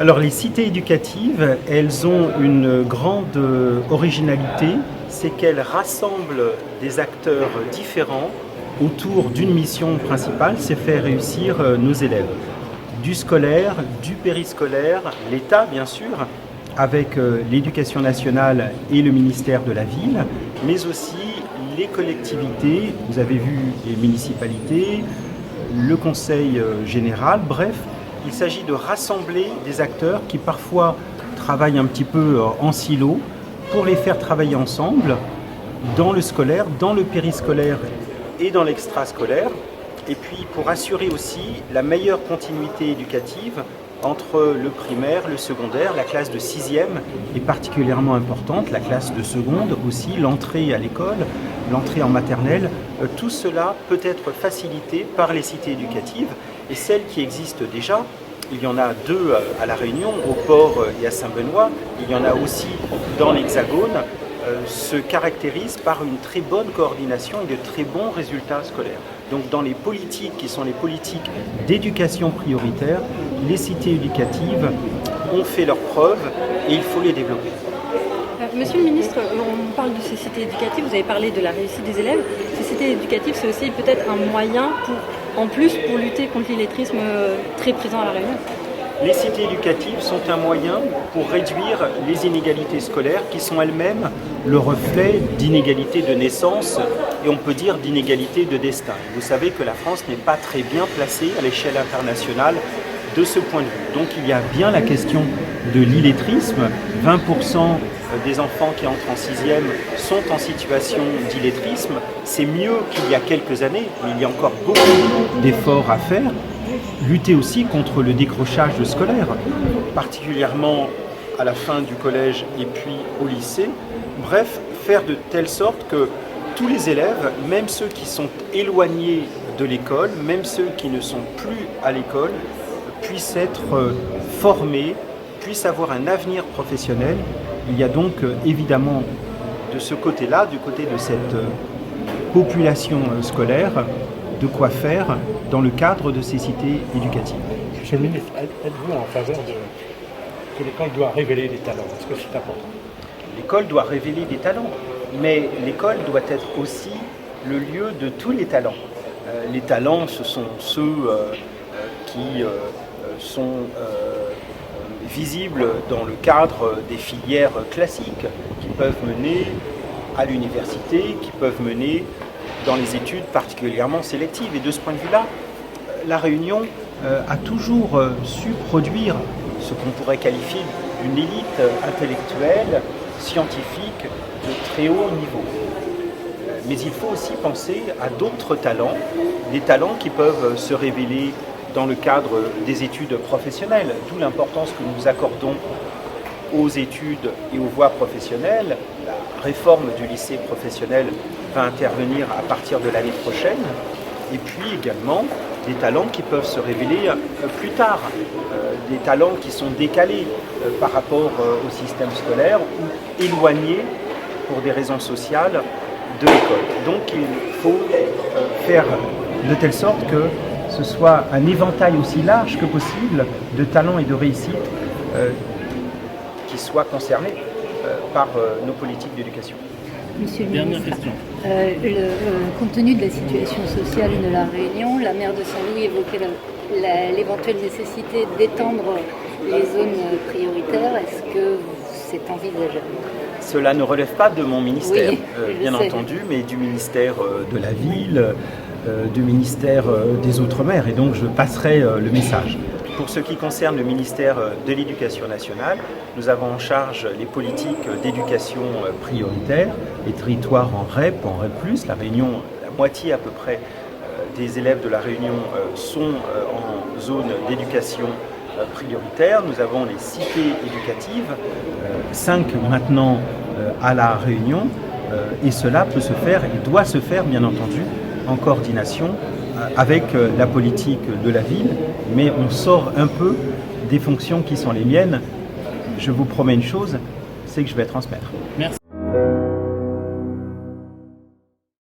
Alors les cités éducatives, elles ont une grande originalité, c'est qu'elles rassemblent des acteurs différents autour d'une mission principale, c'est faire réussir nos élèves. Du scolaire, du périscolaire, l'État bien sûr, avec l'éducation nationale et le ministère de la Ville, mais aussi les collectivités, vous avez vu les municipalités, le conseil général, bref, il s'agit de rassembler des acteurs qui parfois travaillent un petit peu en silo pour les faire travailler ensemble dans le scolaire, dans le périscolaire et dans l'extrascolaire, et puis pour assurer aussi la meilleure continuité éducative entre le primaire, le secondaire, la classe de 6e est particulièrement importante, la classe de seconde aussi, l'entrée à l'école, l'entrée en maternelle, tout cela peut être facilité par les cités éducatives et celles qui existent déjà. Il y en a 2 à La Réunion, au Port et à Saint-Benoît, il y en a aussi dans l'Hexagone, se caractérisent par une très bonne coordination et de très bons résultats scolaires. Donc dans les politiques qui sont les politiques d'éducation prioritaire, les cités éducatives ont fait leurs preuves et il faut les développer. Monsieur le ministre, on parle de ces cités éducatives, vous avez parlé de la réussite des élèves. Ces cités éducatives, c'est aussi peut-être un moyen pour lutter contre l'illettrisme très présent à La Réunion. Les cités éducatives sont un moyen pour réduire les inégalités scolaires qui sont elles-mêmes le reflet d'inégalités de naissance et on peut dire d'inégalités de destin. Vous savez que la France n'est pas très bien placée à l'échelle internationale de ce point de vue. Donc il y a bien la question de l'illettrisme. 20% des enfants qui entrent en 6e sont en situation d'illettrisme. C'est mieux qu'il y a quelques années, mais il y a encore beaucoup d'efforts à faire. Lutter aussi contre le décrochage scolaire, particulièrement à la fin du collège et puis au lycée. Bref, faire de telle sorte que tous les élèves, même ceux qui sont éloignés de l'école, même ceux qui ne sont plus à l'école, puissent être formés, puissent avoir un avenir professionnel. Il y a donc évidemment de ce côté-là, du côté de cette population scolaire, de quoi faire dans le cadre de ces cités éducatives. Monsieur le ministre, êtes-vous en faveur que l'école doit révéler des talents? Est-ce que c'est important? L'école doit révéler des talents, mais l'école doit être aussi le lieu de tous les talents. Les talents, ce sont ceux qui sont visibles dans le cadre des filières classiques, qui peuvent mener à l'université, qui peuvent mener dans les études particulièrement sélectives. Et de ce point de vue-là, La Réunion a toujours su produire ce qu'on pourrait qualifier d'une élite intellectuelle, scientifique de très haut niveau. Mais il faut aussi penser à d'autres talents, des talents qui peuvent se révéler dans le cadre des études professionnelles, d'où l'importance que nous accordons aux études et aux voies professionnelles. La réforme du lycée professionnel va intervenir à partir de l'année prochaine. Et puis également des talents qui peuvent se révéler plus tard, des talents qui sont décalés par rapport au système scolaire ou éloignés pour des raisons sociales de l'école. Donc il faut faire de telle sorte que ce soit un éventail aussi large que possible de talents et de réussites qui soient concernés par nos politiques d'éducation. Monsieur le Dernière ministre, question. compte tenu de la situation sociale de La Réunion, la maire de Saint-Louis évoquait l'éventuelle nécessité d'étendre les zones prioritaires. Est-ce que c'est envisageable? Cela ne relève pas de mon ministère, Oui, bien entendu, mais du ministère de la Ville, du ministère des Outre-mer, et donc je passerai le message. Pour ce qui concerne le ministère de l'Éducation nationale, nous avons en charge les politiques d'éducation prioritaire, les territoires en REP, en REP+. La Réunion, la moitié à peu près des élèves de La Réunion sont en zone d'éducation prioritaire. Nous avons les cités éducatives, 5 maintenant à La Réunion, et cela peut se faire et doit se faire bien entendu en coordination avec la politique de la ville, mais on sort un peu des fonctions qui sont les miennes. Je vous promets une chose, c'est que je vais transmettre. Merci.